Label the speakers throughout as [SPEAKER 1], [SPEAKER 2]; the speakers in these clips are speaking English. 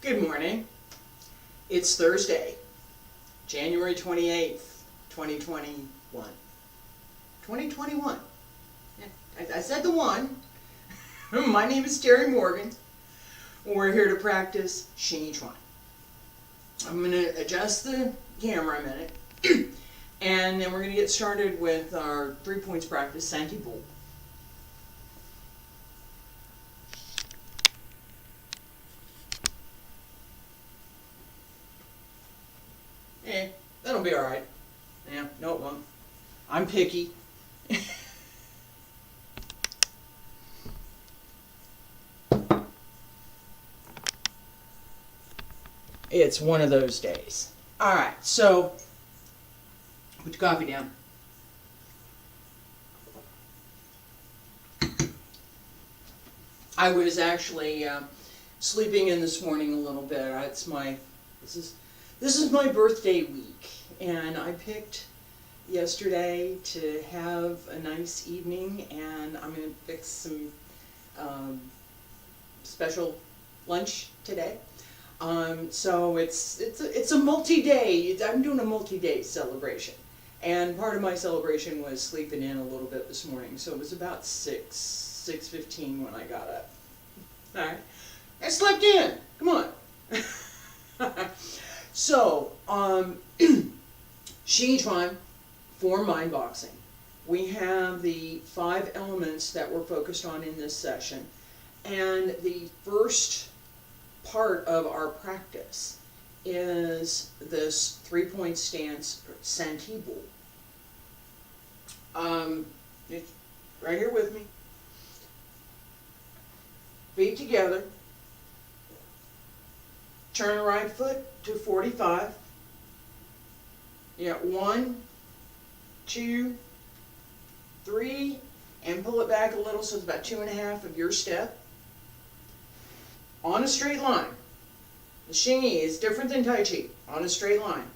[SPEAKER 1] Good morning. It's Thursday, January 28th, 2021. 2021. Yeah, I said the one. My name is Terry Morgan. We're here to practice Xingyiquan. I'm going to adjust the camera a minute, and then we're going to get started with our 3 points practice, Xingyi. That'll be alright. Yeah, no it won't. I'm picky. It's one of those days. Alright, so put your coffee down. I was actually sleeping in this morning a little bit. This is my birthday week, and I picked yesterday to have a nice evening, and I'm going to fix some special lunch today. So it's a multi-day. I'm doing a multi-day celebration, and part of my celebration was sleeping in a little bit this morning. So it was about 6:15 when I got up. All right, I slept in. Come on. So, Xingyiquan for mind boxing. We have the 5 elements that we're focused on in this session, and the first part of our practice is this 3-point stance, Xingyi. Right here with me. Feet together. Turn the right foot to 45. You got 1, 2, 3, and pull it back a little so it's about 2.5 of your step. On a straight line. The Xingyi is different than Tai Chi. On a straight line.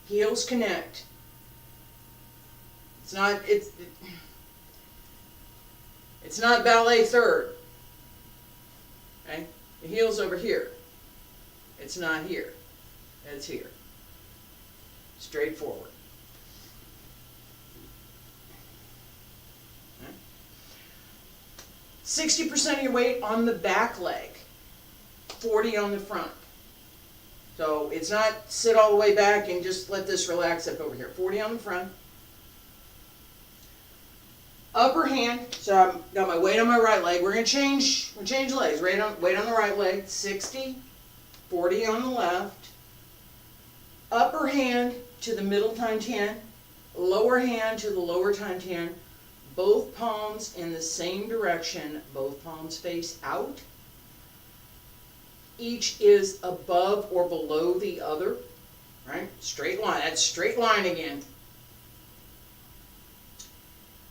[SPEAKER 1] Heels connect. It's not ballet third. Okay? The heel's over here. It's not here. It's here. Straightforward. Okay? 60% of your weight on the back leg. 40 on the front. So it's not sit all the way back and just let this relax up over here. 40 on the front. Upper hand, so I've got my weight on my right leg. We're going to change legs. Weight on the right leg, 60, 40 on the left. Upper hand to the middle Tian-Tian. Lower hand to the lower Tian-Tian. Both palms in the same direction. Both palms face out. Each is above or below the other. Right? Straight line. That's straight line again.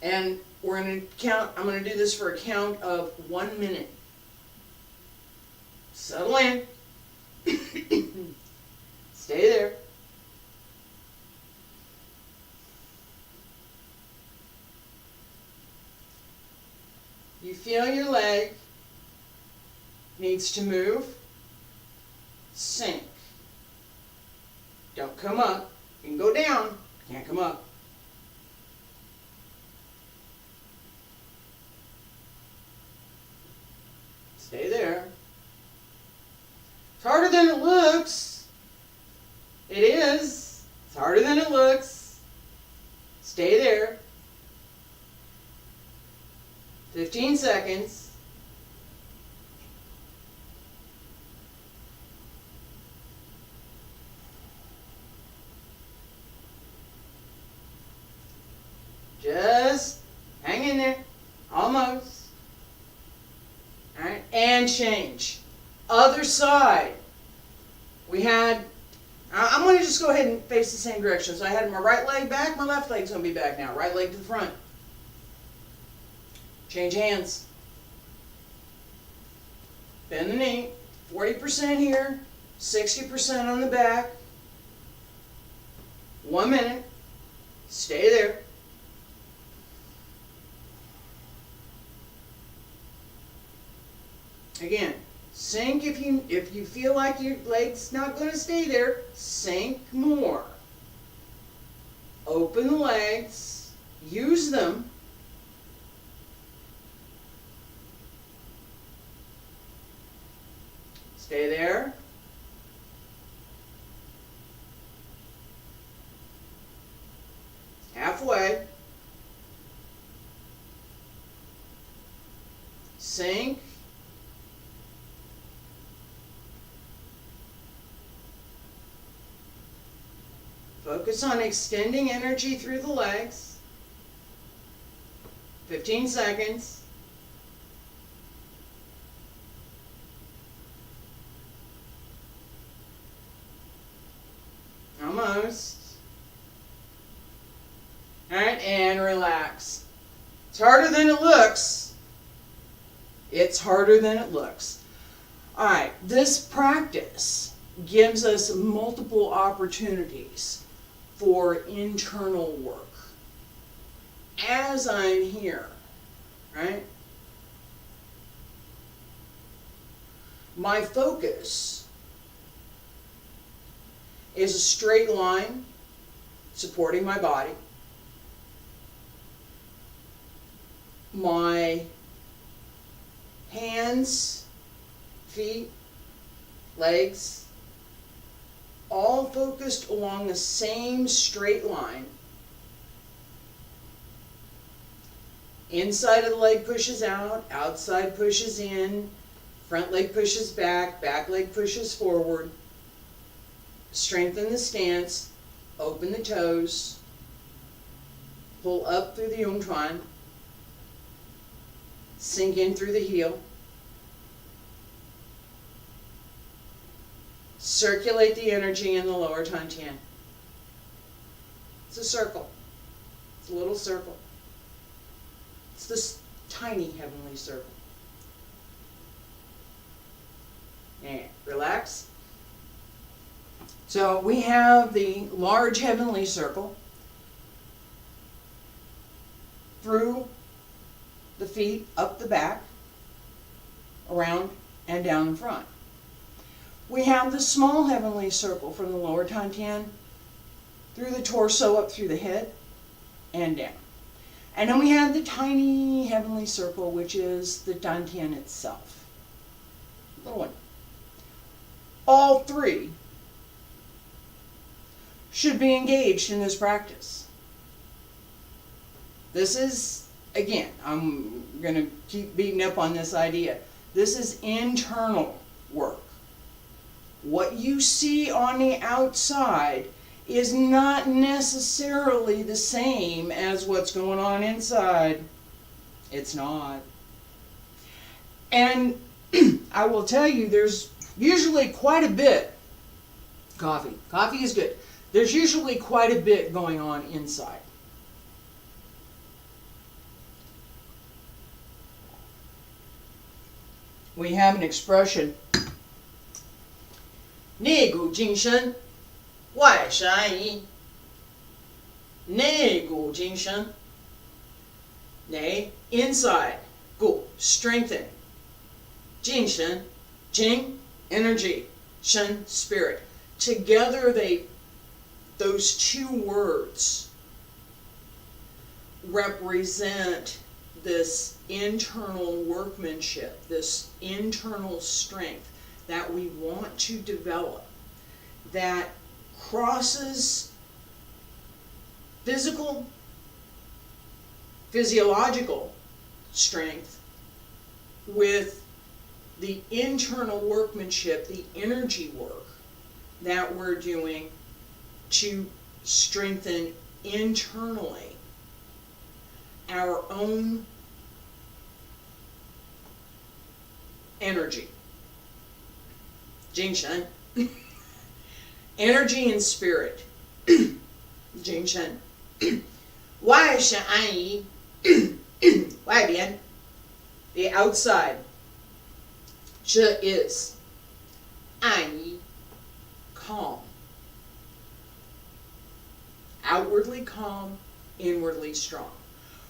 [SPEAKER 1] And we're going to count, I'm going to do this for a count of 1 minute. Settle in. Stay there. You feel your leg needs to move, sink. Don't come up. You can go down, can't come up. Stay there. It's harder than it looks. It is. It's harder than it looks. Stay there. 15 seconds. Just hang in there. Almost. Alright, and change. Other side. We had, I'm going to just go ahead and face the same direction. So I had my right leg back, my left leg's going to be back now. Right leg to the front. Change hands. Bend the knee. 40% here, 60% on the back. 1 minute. Stay there. Again, sink if you feel like your leg's not going to stay there, sink more. Open the legs, use them. Stay there. Halfway. Sink. Focus on extending energy through the legs. 15 seconds. Almost. Alright, and relax. It's harder than it looks. It's harder than it looks. Alright, this practice gives us multiple opportunities for internal work. As I'm here, right? My focus is a straight line supporting my body. My hands, feet, legs, all focused along the same straight line. Inside of the leg pushes out, outside pushes in, front leg pushes back, back leg pushes forward. Strengthen the stance, open the toes, pull up through the Yongchuan, sink in through the heel. Circulate the energy in the lower Tantian. It's a circle. It's a little circle. It's this tiny heavenly circle. And relax. So we have the large heavenly circle through the feet, up the back, around and down the front. We have the small heavenly circle from the lower Tantian through the torso, up through the head, and down. And then we have the tiny heavenly circle, which is the Tantian itself. Little one. All three should be engaged in this practice. This is, again, I'm going to keep beating up on this idea. This is internal work. What you see on the outside is not necessarily the same as what's going on inside. It's not. And I will tell you, there's usually quite a bit. Coffee is good. There's usually quite a bit going on inside. We have an expression, 内骨精深，外山移。内骨精深，内 inside, 骨 strengthen, 精神 jing energy, 身 spirit. Together those two words represent this internal workmanship, this internal strength that we want to develop that crosses physiological strength with the internal workmanship, the energy work that we're doing to strengthen internally our own energy. Jingshen. Energy and spirit. Jingshen. 外是安逸，外边 the outside. 这 is 安逸 calm. Outwardly calm, inwardly strong.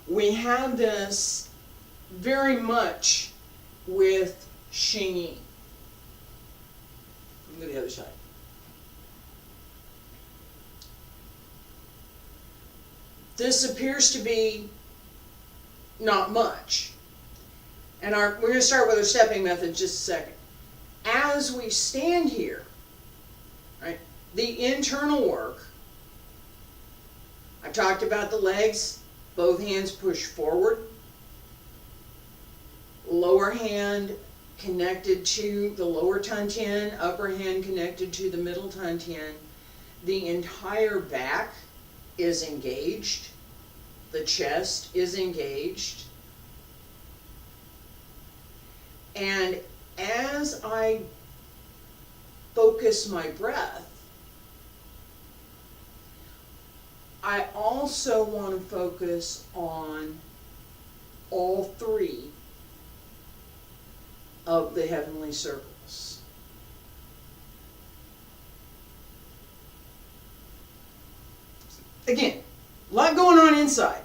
[SPEAKER 1] We have this very much with Xingyi. Go to the other side. This appears to be not much. And we're going to start with our stepping method in just a second. As we stand here, right, the internal work, I talked about the legs, both hands push forward, lower hand connected to the lower tantian, upper hand connected to the middle tantian. The entire back is engaged, the chest is engaged, and as I focus my breath, I also want to focus on all three of the heavenly circles. Again, a lot going on inside.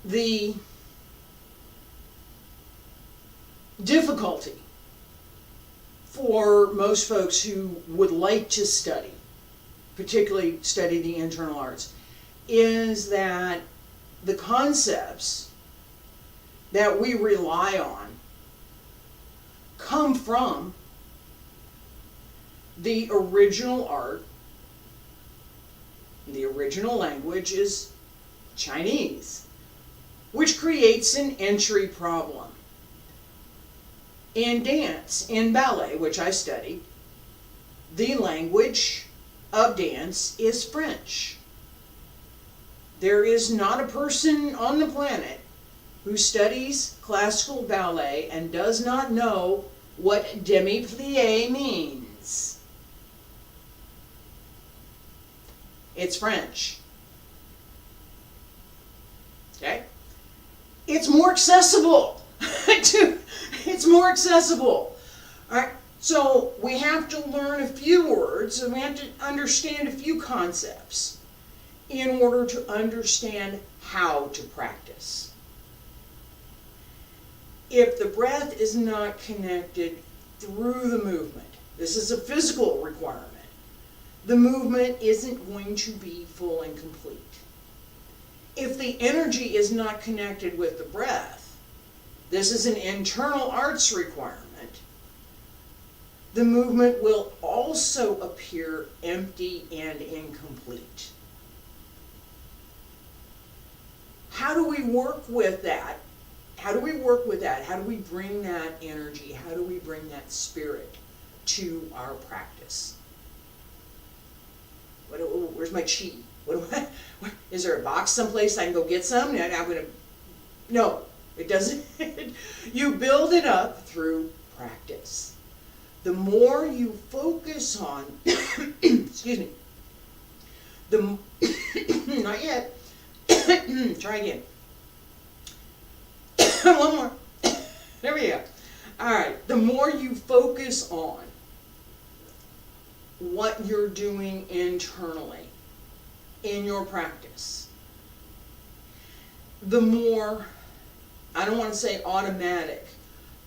[SPEAKER 1] The difficulty for most folks who would like to study, particularly study the internal arts, is that the concepts that we rely on come from the original art. The original language is Chinese, which creates an entry problem. In dance, in ballet, which I studied, the language of dance is French. There is not a person on the planet who studies classical ballet and does not know what demi-plie means. It's French. Okay? It's more accessible. It's more accessible. All right? So we have to learn a few words and we have to understand a few concepts in order to understand how to practice. If the breath is not connected through the movement, this is a physical requirement, the movement isn't going to be full and complete. If the energy is not connected with the breath, this is an internal arts requirement, the movement will also appear empty and incomplete. How do we work with that? How do we work with that? How do we bring that energy? How do we bring that spirit to our practice? Where's my chi? Is there a box someplace I can go get some? No, it doesn't. You build it up through practice. The more you focus on, excuse me, not yet, try again. One more. There we go. All right. The more you focus on what you're doing internally in your practice, the more, I don't want to say automatic,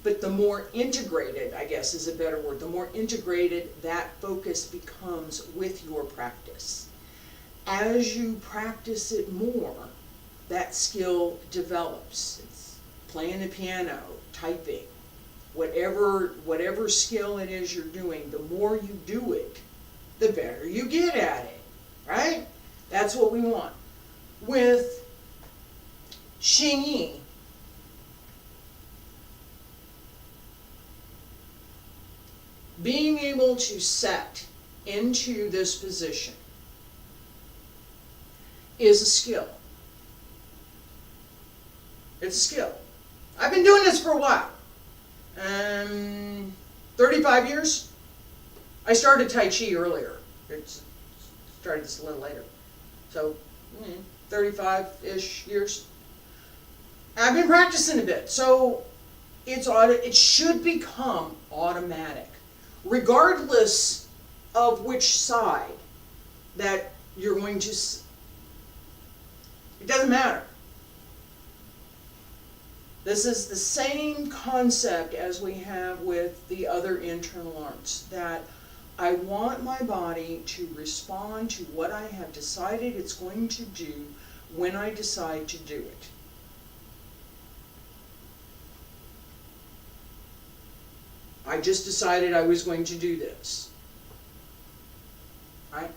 [SPEAKER 1] but the more integrated, I guess is a better word, the more integrated that focus becomes with your practice. As you practice it more, that skill develops. It's playing the piano, typing, whatever skill it is you're doing, the more you do it, the better you get at it, right? That's what we want. With Xingyi, being able to set into this position is a skill. It's a skill. I've been doing this for a while. 35 years. I started Tai Chi earlier. Started this a little later. So, 35-ish years. I've been practicing a bit. So, it should become automatic, regardless of which side that you're going to. It doesn't matter. This is the same concept as we have with the other internal arts, that I want my body to respond to what I have decided it's going to do when I decide to do it. I just decided I was going to do this. Right?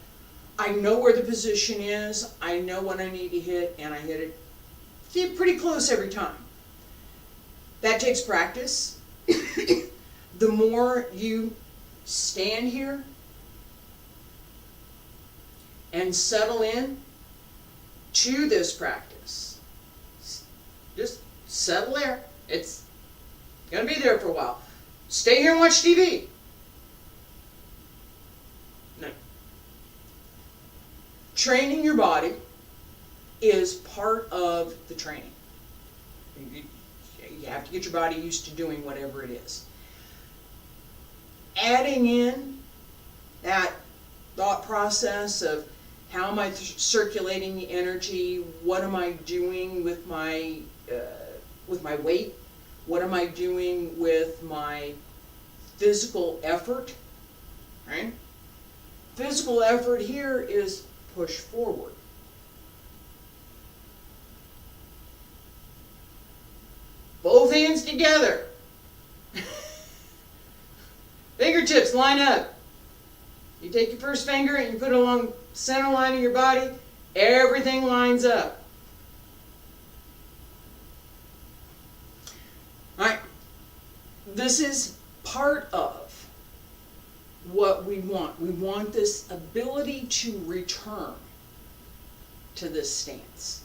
[SPEAKER 1] I know where the position is, I know when I need to hit, and I hit it pretty close every time. That takes practice. The more you stand here and settle in to this practice, just settle there. It's going to be there for a while. Stay here and watch TV. No. Training your body is part of the training. You have to get your body used to doing whatever it is. Adding in that thought process of how am I circulating the energy, what am I doing with my weight, what am I doing with my physical effort, right? Physical effort here is push forward. Both hands together. Fingertips line up. You take your first finger and you put it along the center line of your body. Everything lines up. Alright. This is part of what we want. We want this ability to return to this stance.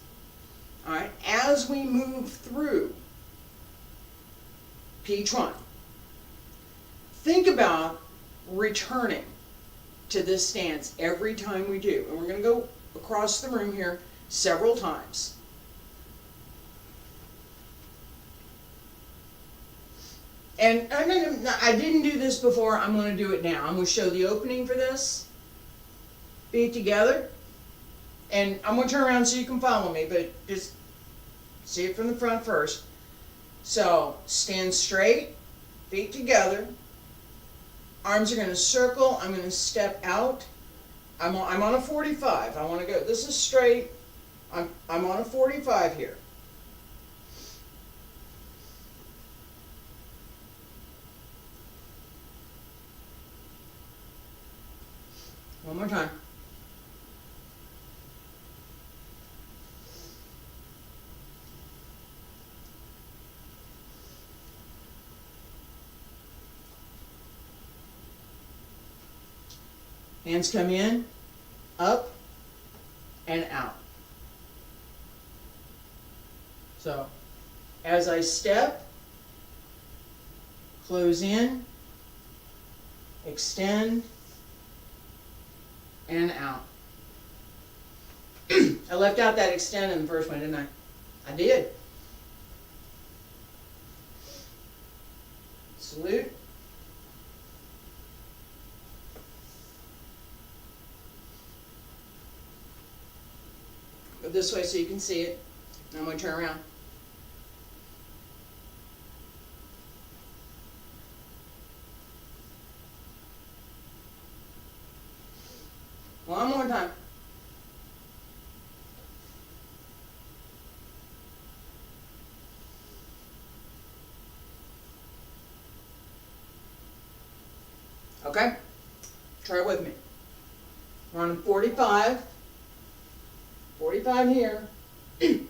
[SPEAKER 1] Alright. As we move through P20, think about returning to this stance every time we do. And we're going to go across the room here several times. And I didn't do this before. I'm going to do it now. I'm going to show the opening for this. Feet together. And I'm going to turn around so you can follow me, but just see it from the front first. So, stand straight, feet together, arms are going to circle, I'm going to step out, I'm on a 45, I want to go, this is straight, I'm on a 45 here. One more time. Hands come in, up, and out. So, as I step, close in, extend, and out. I left out that extend in the first one, didn't I? I did. Salute. Go this way so you can see it. And I'm going to turn around. One more time. Okay? Try it with me. We're on 45. 45 here. I'm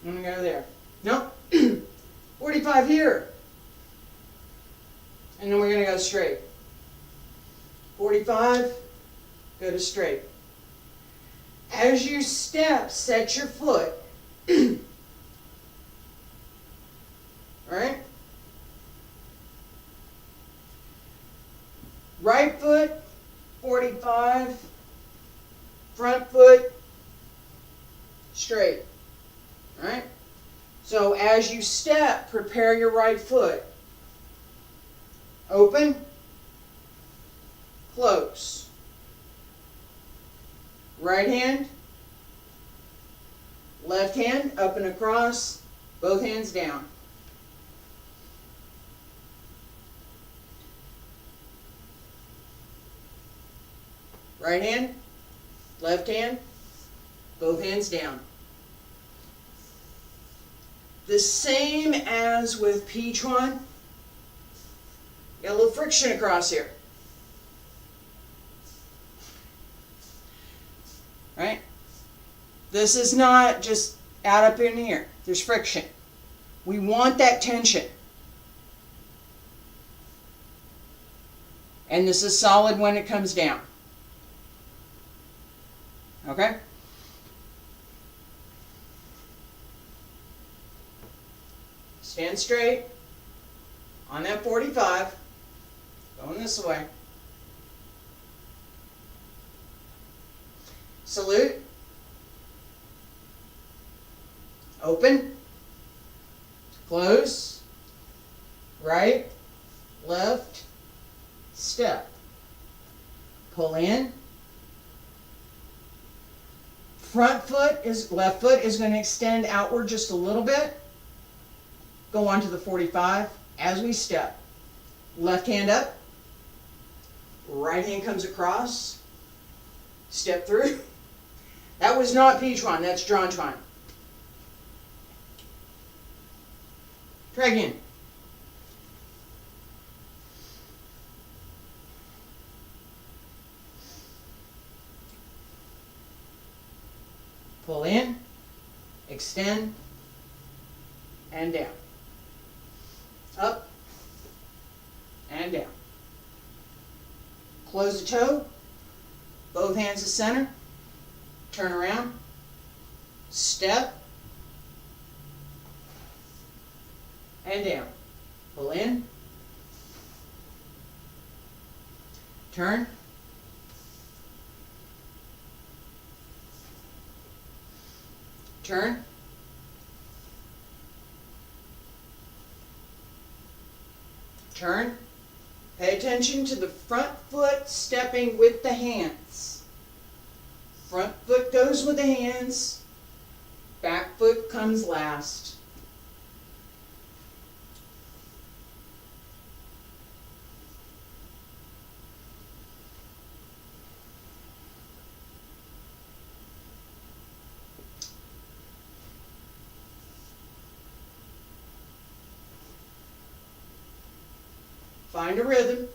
[SPEAKER 1] going to go there. Nope. 45 here. And then we're going to go straight. 45, go to straight. As you step, set your foot. Alright? Right foot, 45. Front foot, straight. Alright? So as you step, prepare your right foot. Open. Close. Right hand. Left hand up and across, both hands down. Right hand, left hand, both hands down. The same as with Pichuan. Got a little friction across here. Right? This is not just out up in the air. There's friction. We want that tension. And this is solid when it comes down. Okay? Stand straight on that 45, going this way. Salute. Open. Close. Right. Left. Step. Pull in. Left foot is going to extend outward just a little bit. Go on to the 45 as we step. Left hand up. Right hand comes across. Step through. That was not Pichuan, that's Zhangchuan. Try again. Pull in, extend, and down. Up, and down. Close the toe, both hands to center, turn around, step, and down. Pull in, turn, turn, turn. Pay attention to the front foot stepping with the hands. Front foot goes with the hands, back foot comes last. Find a rhythm.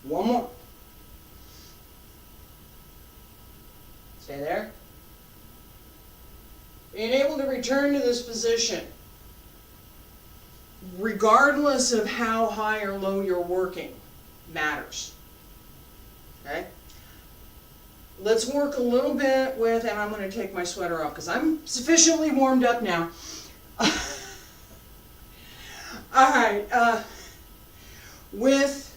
[SPEAKER 1] One more. Stay there. Being able to return to this position, regardless of how high or low you're working, matters. Okay? Let's work a little bit with, and I'm going to take my sweater off because I'm sufficiently warmed up now. All right. With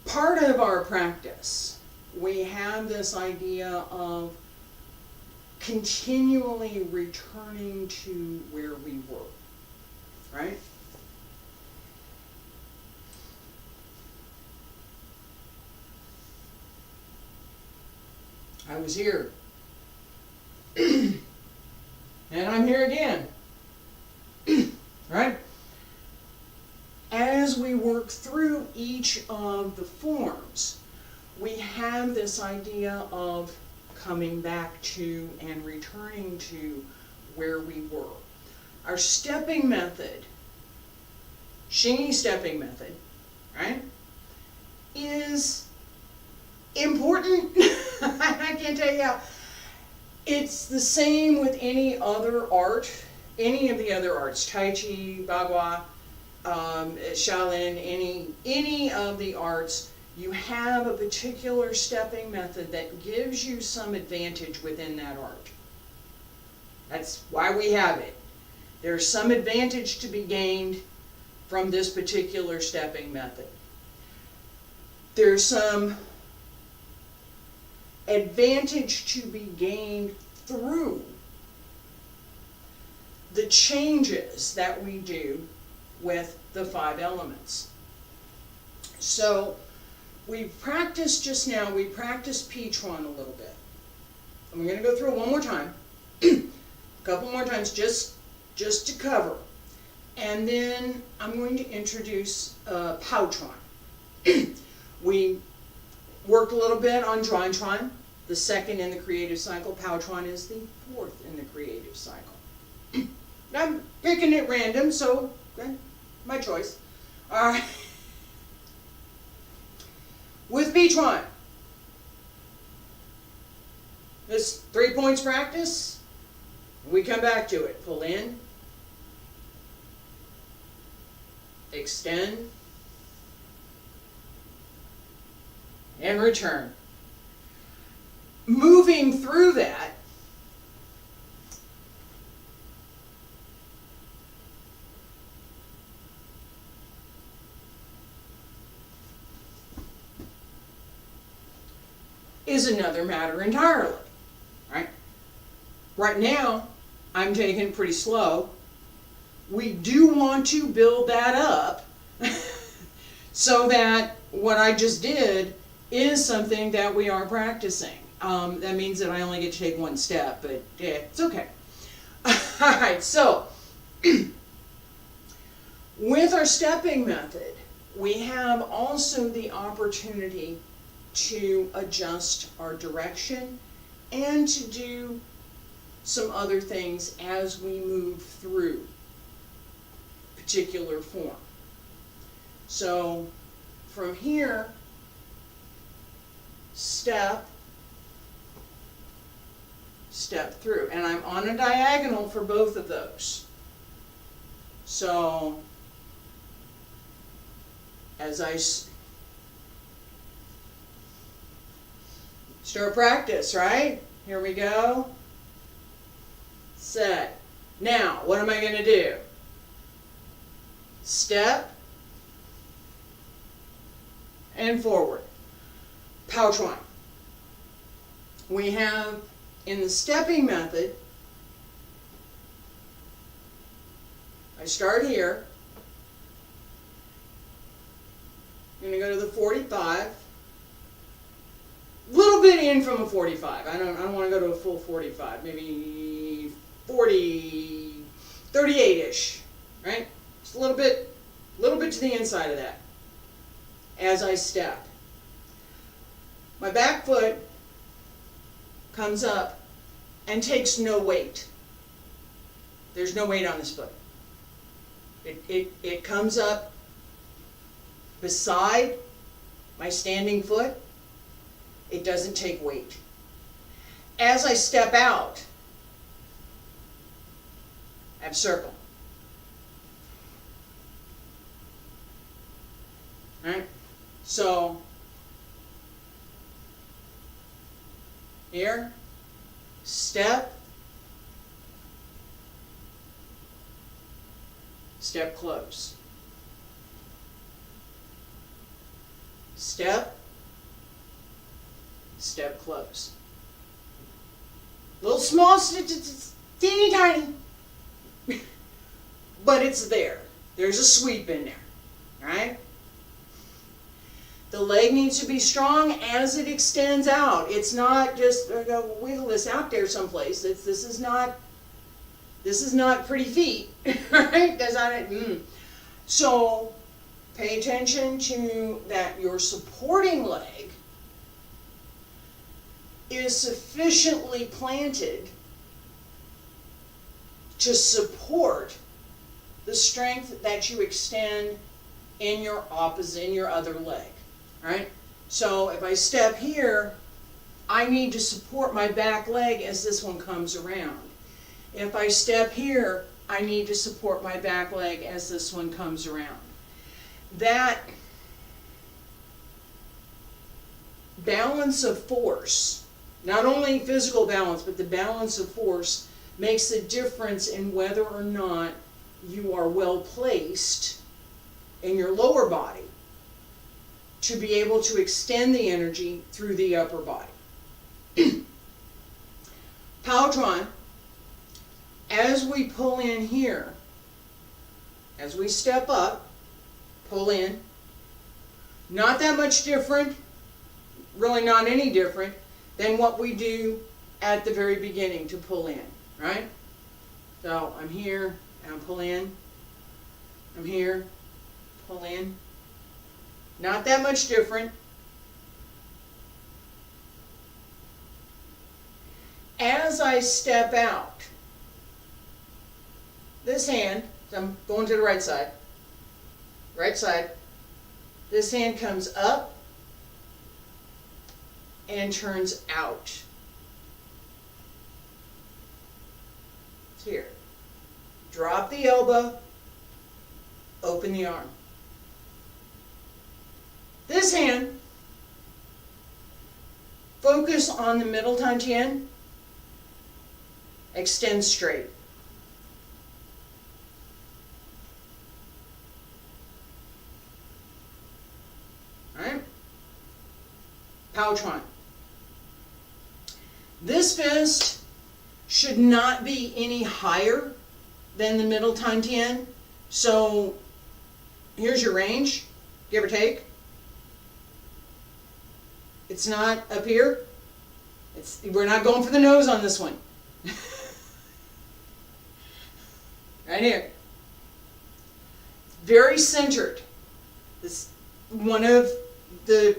[SPEAKER 1] part of our practice, we have this idea of continually returning to where we were, right? I was here, and I'm here again, right? As we work through each of the forms, we have this idea of coming back to and returning to where we were. Our stepping method, Xingyi stepping method, right, is important. I can't tell you how. It's the same with any other art, any of the other arts, Tai Chi, Bagua, Shaolin, any of the arts. You have a particular stepping method that gives you some advantage within that art. That's why we have it. There's some advantage to be gained from this particular stepping method. There's some advantage to be gained through the changes that we do with the 5 elements. So we practiced just now, we practiced P-tron a little bit. And we're going to go through it one more time, a couple more times just to cover. And then I'm going to introduce Powtron. We worked a little bit on Drytron, the 2nd in the creative cycle. Powtron is the 4th in the creative cycle. I'm picking it random, so my choice. All right. With P-tron, this 3 points practice, we come back to it. Pull in, extend, and return. Moving through that, is another matter entirely, right? Right now, I'm taking it pretty slow. We do want to build that up so that what I just did is something that we are practicing. That means that I only get to take 1 step, but yeah, it's okay. Alright, so with our stepping method, we have also the opportunity to adjust our direction and to do some other things as we move through particular form. So from here, step through, and I'm on a diagonal for both of those. So as I start practice, right? Here we go. Set. Now, what am I going to do? Step and forward. Powtron. We have in the stepping method, I start here. I'm going to go to the 45. Little bit in from a 45. I don't want to go to a full 45. Maybe 40, 38-ish, right? Just a little bit to the inside of that. As I step, my back foot comes up and takes no weight. There's no weight on this foot. It comes up beside my standing foot. It doesn't take weight. As I step out, I have circle. All right? So, here, step, step close. Step, step close. Little small, teeny tiny, but it's there. There's a sweep in there, right? The leg needs to be strong as it extends out. It's not just wiggle this out there someplace. This is not pretty feet, right? That's not it. So pay attention to that. Your supporting leg is sufficiently planted to support the strength that you extend in your other leg. Right? So if I step here, I need to support my back leg as this one comes around. If I step here, I need to support my back leg as this one comes around. That balance of force, not only physical balance, but the balance of force makes a difference in whether or not you are well placed in your lower body to be able to extend the energy through the upper body. Powtron, as we pull in here, as we step up, pull in. Not that much different, really not any different, than what we do at the very beginning to pull in, right? So I'm here, and I pull in. I'm here, pull in. Not that much different. As I step out, this hand, so I'm going to the right side, this hand comes up and turns out. It's here. Drop the elbow, open the arm. This hand, focus on the middle Tantian, extend straight. Alright? Pouchuan. This fist should not be any higher than the middle Tantian. So here's your range, give or take. It's not up here. We're not going for the nose on this one. Right here. Very centered. This one of the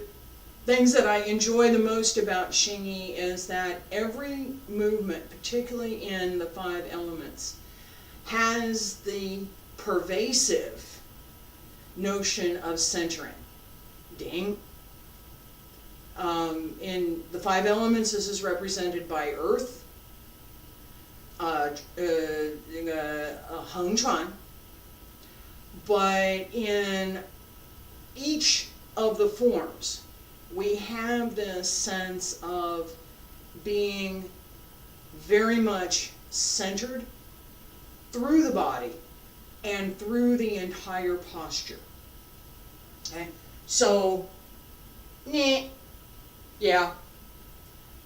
[SPEAKER 1] things that I enjoy the most about Xingyi is that every movement, particularly in the 5 elements, has the pervasive notion of centering. Ding. In the 5 elements, this is represented by earth, Hengchuan, but in each of the forms, we have this sense of being very much centered through the body and through the entire posture. Okay, so, yeah,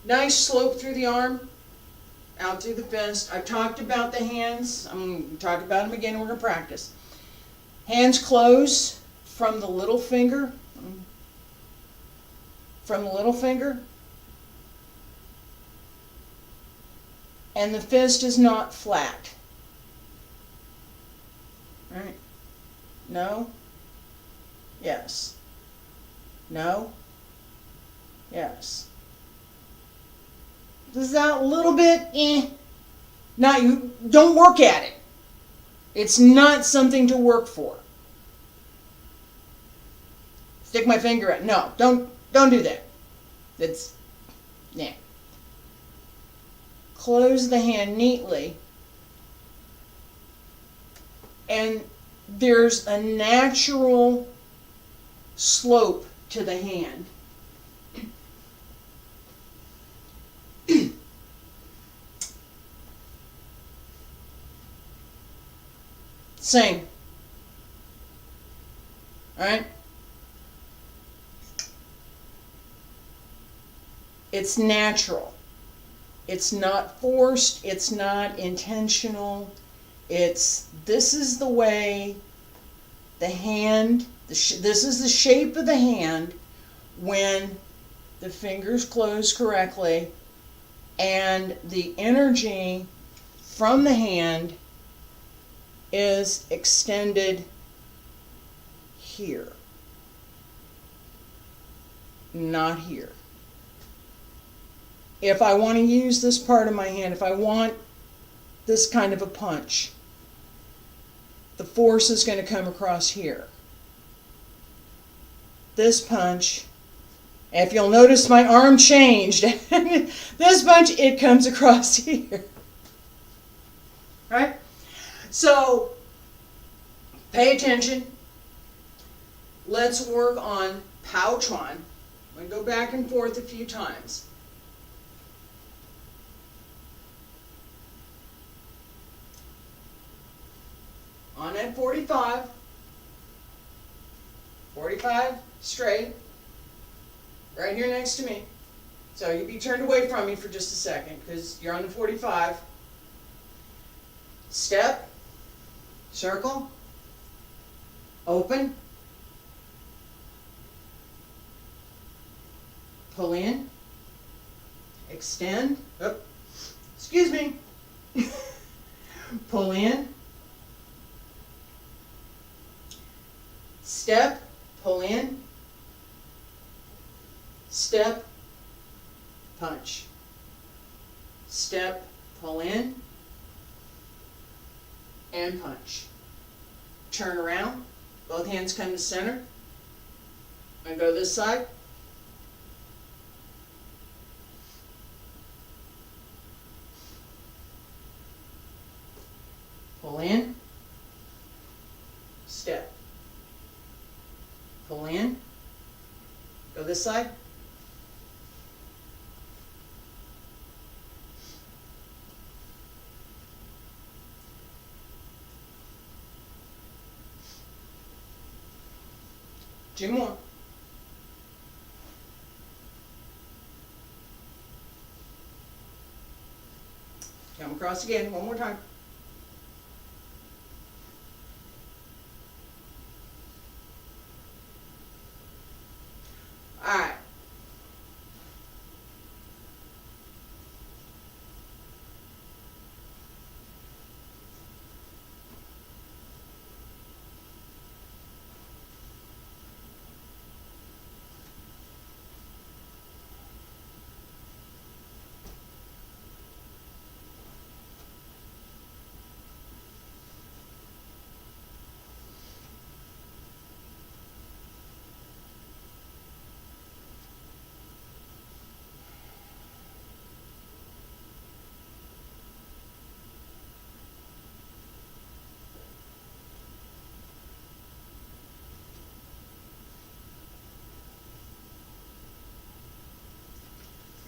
[SPEAKER 1] nice slope through the arm, out through the fist. I've talked about the hands. I'm going to talk about them again. We're going to practice. Hands close from the little finger. And the fist is not flat. All right. No. Yes. No. Yes. This is out a little bit, Now you don't work at it. It's not something to work for. Stick my finger out. No, don't do that. That's, Close the hand neatly. And there's a natural slope to the hand. Same. All right? It's natural. It's not forced. It's not intentional. This is the way the hand, this is the shape of the hand when the fingers close correctly and the energy from the hand is extended here, not here. If I want to use this part of my hand, if I want this kind of a punch, the force is going to come across here. This punch, if you'll notice my arm changed, this punch, it comes across here. Right? So, pay attention. Let's work on Pouchuan. I'm going to go back and forth a few times. On at 45. 45 straight. Right here next to me. So you be turned away from me for just a second because you're on the 45. Step. Circle, Open, pull in, extend, oh, excuse me, pull in, step, pull in, step, punch, step, pull in, and punch. Turn around, both hands come to center, and go this side. Pull in, step, pull in, go this side, two more, come across again, one more time. Alright.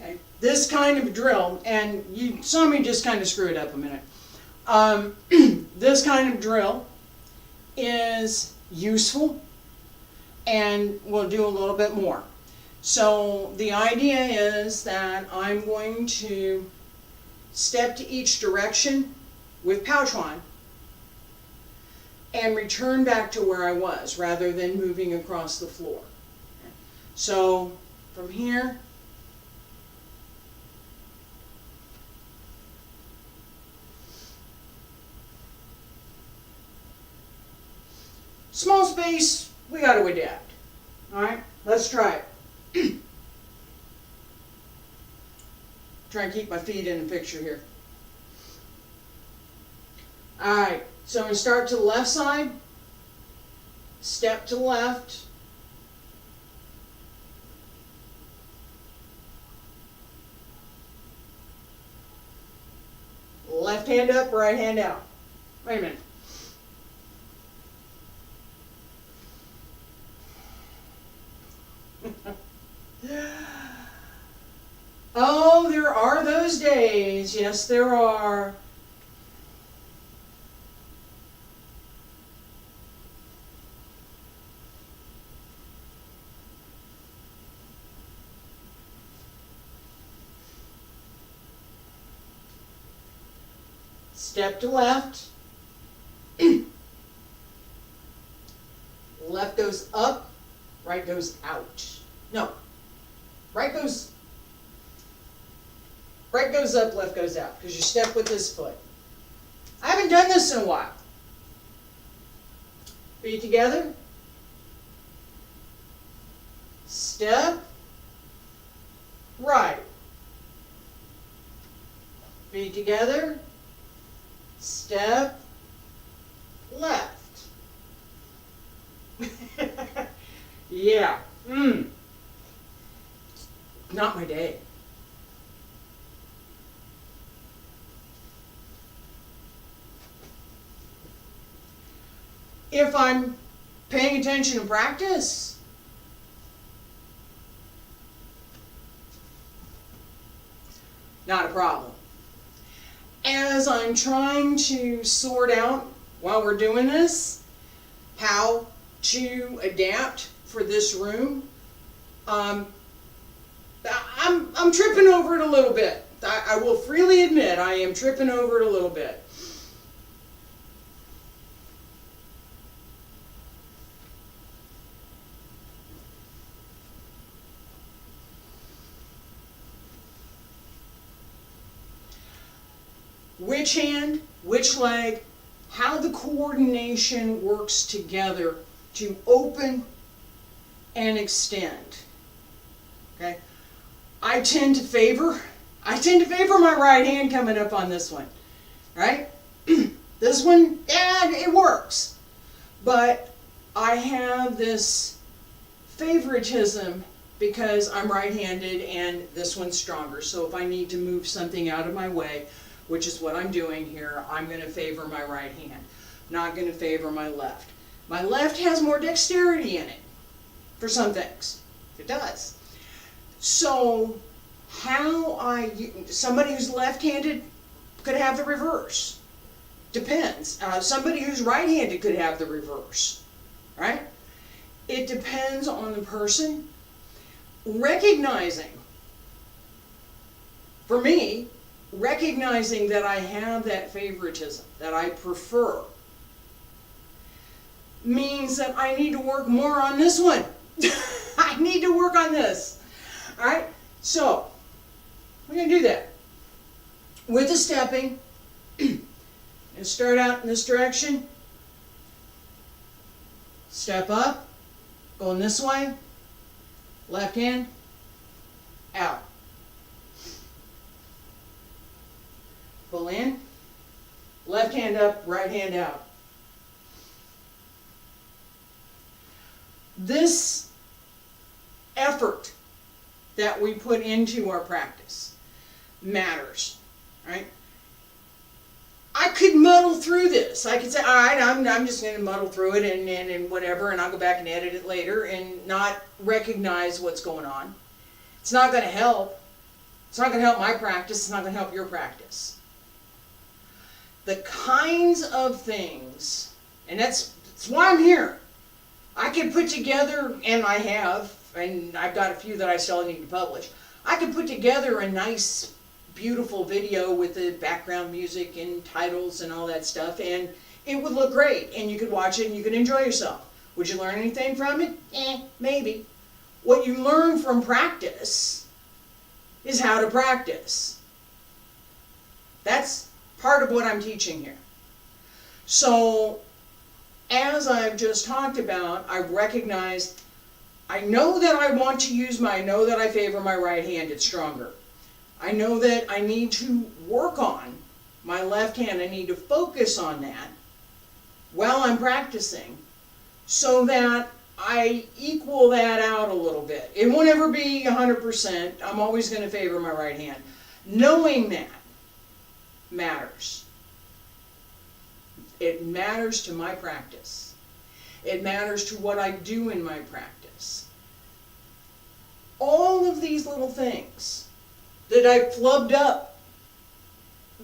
[SPEAKER 1] Okay. This kind of drill, and you saw me just kind of screw it up a minute. This kind of drill is useful, and we'll do a little bit more. So the idea is that I'm going to step to each direction with Pouchuan and return back to where I was rather than moving across the floor. So from here, small space, we got to adapt. Alright, let's try it. Try and keep my feet in the picture here. Alright, so I'm going to start to the left side, step to the left, left hand up, right hand out. Wait a minute. Oh, there are those days. Yes, there are. Step to left. Left goes up, right goes out. No. Right goes up, left goes out, because you step with this foot. I haven't done this in a while. Feet together. Step. Right. Feet together. Step. Left. Yeah. Not my day. If I'm paying attention in practice, not a problem. As I'm trying to sort out, while we're doing this, how to adapt for this room, I'm tripping over it a little bit. I will freely admit I am tripping over it a little bit. which hand, which leg, how the coordination works together to open and extend. Okay? I tend to favor my right hand coming up on this one. Right? This one, yeah, it works. But I have this favoritism because I'm right-handed and this one's stronger. So if I need to move something out of my way, which is what I'm doing here, I'm going to favor my right hand. Not going to favor my left. My left has more dexterity in it for some things. It does. So somebody who's left-handed could have the reverse. Depends. Somebody who's right-handed could have the reverse. Right? It depends on the person. Recognizing, for me, recognizing that I have that favoritism, that I prefer, means that I need to work more on this one. I need to work on this. Alright? So, we're going to do that. With the stepping, and start out in this direction. Step up, going this way. Left hand, out. Pull in. Left hand up, right hand out. This effort that we put into our practice matters, right? I could muddle through this. I could say, all right, I'm just going to muddle through it and whatever, and I'll go back and edit it later and not recognize what's going on. It's not going to help. It's not going to help my practice. It's not going to help your practice. The kinds of things, and that's why I'm here. I can put together, and I have, and I've got a few that I still need to publish. I can put together a nice, beautiful video with the background music and titles and all that stuff, and it would look great, and you could watch it and you could enjoy yourself. Would you learn anything from it? Maybe. What you learn from practice is how to practice. That's part of what I'm teaching here. So, as I've just talked about, I've recognized, I know that I want to use I know that I favor my right hand, it's stronger. I know that I need to work on my left hand. I need to focus on that while I'm practicing so that I equal that out a little bit. It won't ever be 100%. I'm always going to favor my right hand. Knowing that matters. It matters to my practice. It matters to what I do in my practice. All of these little things that I flubbed up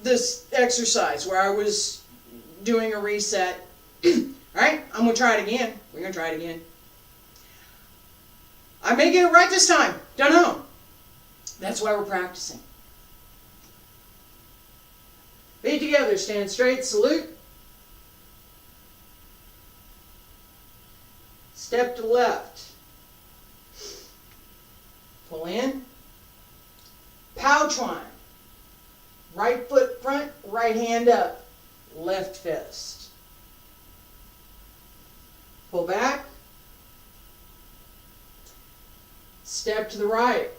[SPEAKER 1] this exercise where I was doing a reset. Alright, I'm going to try it again. We're going to try it again. I may get it right this time. Don't know. That's why we're practicing. Feet together, stand straight, salute. Step to left. Pull in. Pow twine. Right foot front, right hand up. Left fist. Pull back. Step to the right.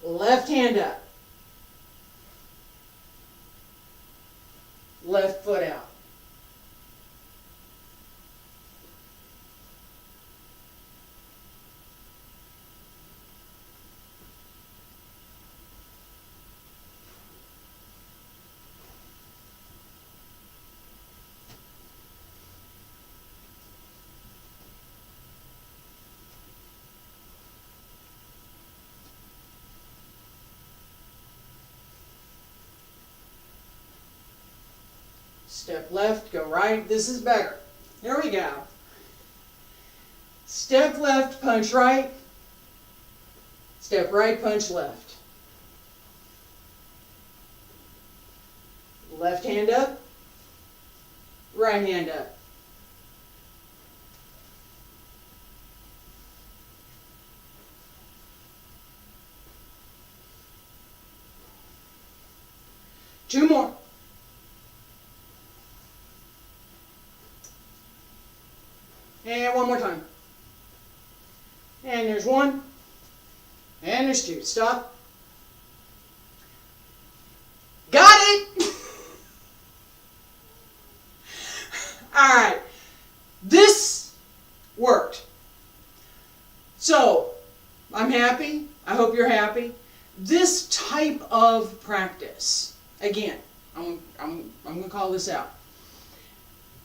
[SPEAKER 1] Left hand up. Left foot out. Step left, go right. This is better. Here we go. Step left, punch right. Step right, punch left. Left hand up. Right hand up. Two more. And one more time. And there's one. And there's two. Stop. Got it! Alright. This worked. So, I'm happy. I hope you're happy. This type of practice, again, I'm going to call this out.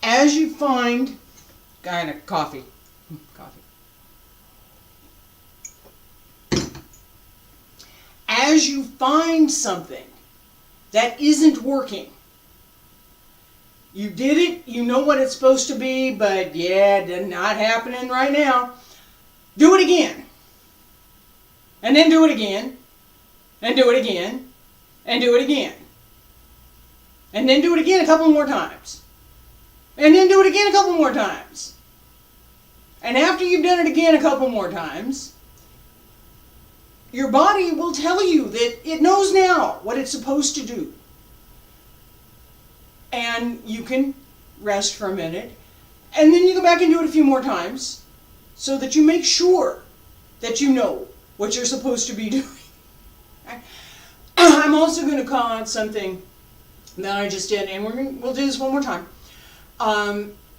[SPEAKER 1] As you find, kind of coffee. As you find something that isn't working, you did it, you know what it's supposed to be, but yeah, it's not happening right now. Do it again. And then do it again. And do it again. And do it again. And then do it again a couple more times. And then do it again a couple more times. And after you've done it again a couple more times, your body will tell you that it knows now what it's supposed to do. And you can rest for a minute. And then you go back and do it a few more times so that you make sure that you know what you're supposed to be doing. I'm also going to call out something that I just did, and we'll do this one more time.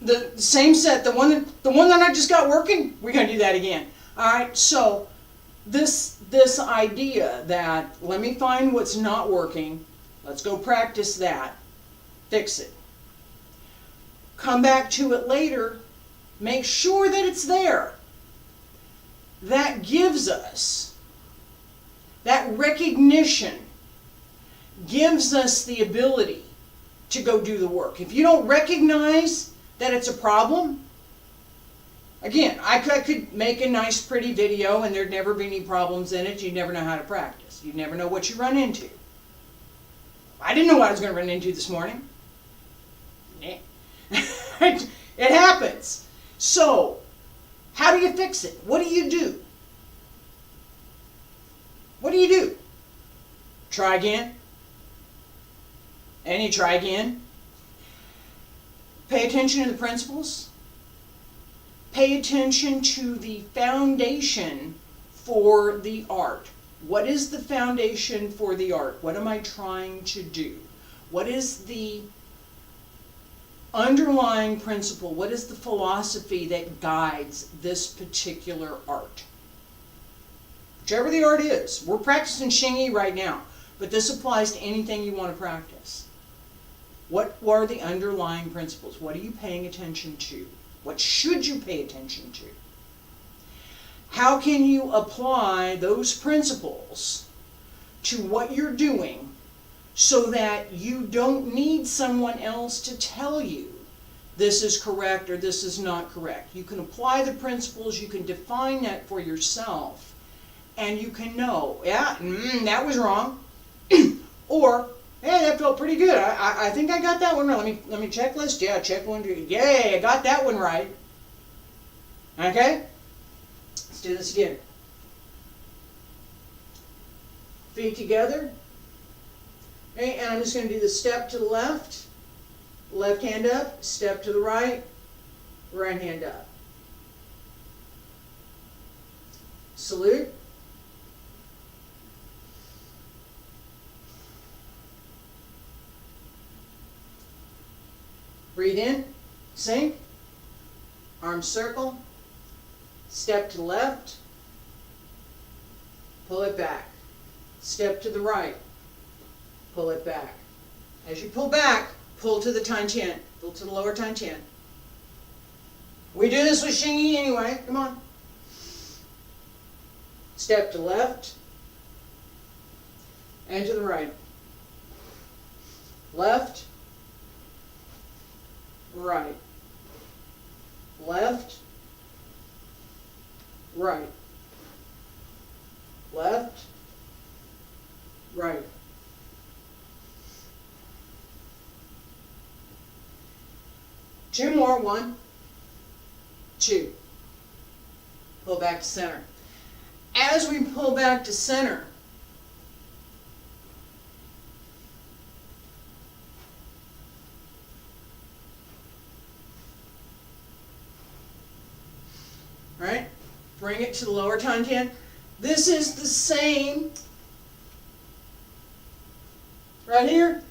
[SPEAKER 1] The same set, the one that I just got working, we're going to do that again. All right, so this idea that let me find what's not working, let's go practice that, fix it. Come back to it later, make sure that it's there. That gives us, that recognition gives us the ability to go do the work. If you don't recognize that it's a problem, again, I could make a nice pretty video and there'd never be any problems in it. You'd never know how to practice. You'd never know what you run into. I didn't know what I was going to run into this morning. It happens. So, how do you fix it? What do you do? What do you do? Try again. And you try again. Pay attention to the principles. Pay attention to the foundation for the art. What is the foundation for the art? What am I trying to do? What is the underlying principle? What is the philosophy that guides this particular art? Whichever the art is. We're practicing Xingyi right now, but this applies to anything you want to practice. What are the underlying principles? What are you paying attention to? What should you pay attention to? How can you apply those principles to what you're doing so that you don't need someone else to tell you this is correct or this is not correct? You can apply the principles, you can define that for yourself, and you can know, yeah, that was wrong, or, hey, that felt pretty good. I think I got that one right. Let me checklist. Yeah, check one, two. Yay, I got that one right. Okay? Let's do this again. Feet together. Okay, and I'm just going to do the step to the left. Left hand up. Step to the right. Right hand up. Salute. Breathe in, sink, arm circle, step to the left, pull it back, step to the right, pull it back. As you pull back, pull to the Tantian, pull to the lower Tantian. We do this with Xingyi anyway, come on. Step to the left, and to the right. Left, right, left, right, left, right. Two more, 1, 2. Pull back to center. As we pull back to center, bring it to the lower Tantian. This is the same right here.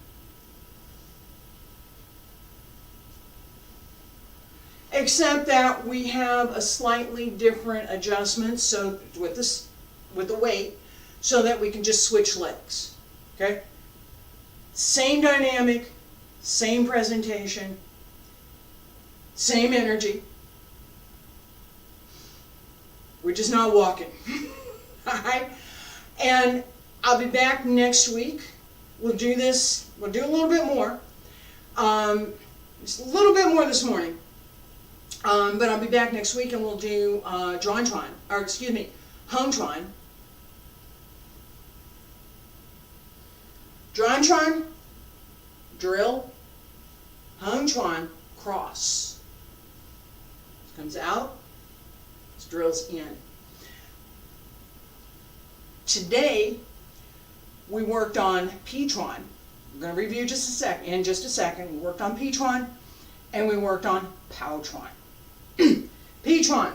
[SPEAKER 1] Except that we have a slightly different adjustment so with the weight, so that we can just switch legs. Okay? Same dynamic, same presentation, same energy. We're just not walking. Alright? And I'll be back next week. We'll do this, we'll do a little bit more. Just a little bit more this morning. But I'll be back next week and we'll do Hung Chuan. Dron, drill, Hung Chuan, cross. This comes out, this drills in. Today, we worked on P-Tron. We're going to review in just a second. We worked on P-Tron and we worked on Pow-Tron. P-Tron.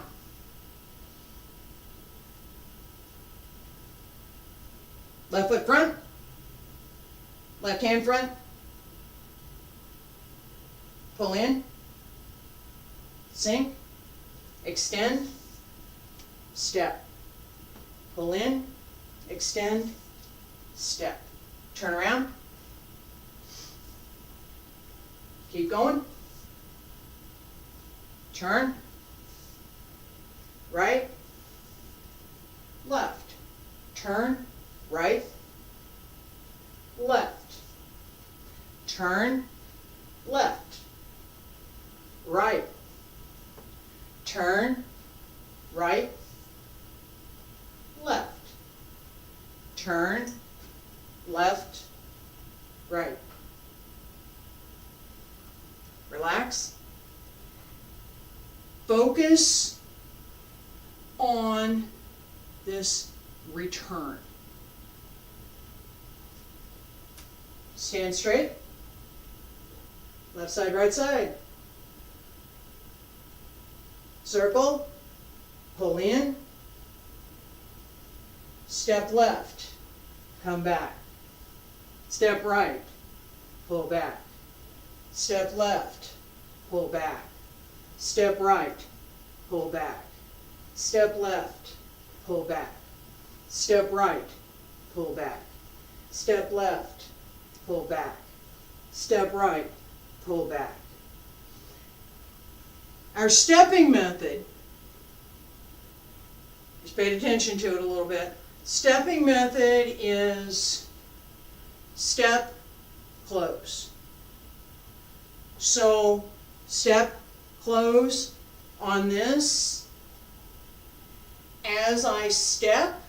[SPEAKER 1] Left foot front, left hand front, pull in, sink, extend, step, pull in, extend, step, turn around, keep going, turn, right, left, turn, right, left, turn, left, right, turn, right, left, turn, left, right. Relax. Focus on this return. Stand straight. Left side, right side. Circle. Pull in. Step left. Come back. Step right. Pull back. Step left. Pull back. Step right. Pull back. Step left. Pull back. Step right. Pull back. Step left. Pull back. Step right. Pull back. Our stepping method, just paid attention to it a little bit. Stepping method is step, close. So step, close on this. As I step,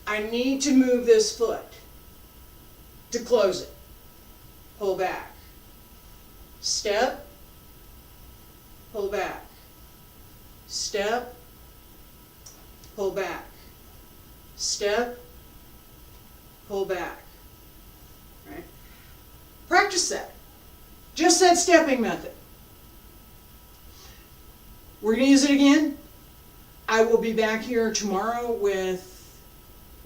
[SPEAKER 1] I need to move this foot to close it. Pull back. Step, pull back. Step, pull back. Step, pull back. Right? Practice that. Just that stepping method. We're going to use it again. I will be back here tomorrow with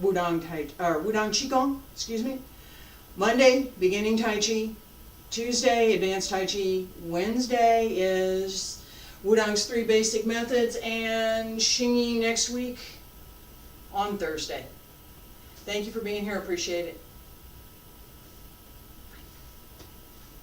[SPEAKER 1] Wudang Qigong, excuse me. Monday, beginning Tai Chi. Tuesday, advanced Tai Chi. Wednesday is Wudang's 3 basic methods, and Xingyi next week on Thursday. Thank you for being here. Appreciate it.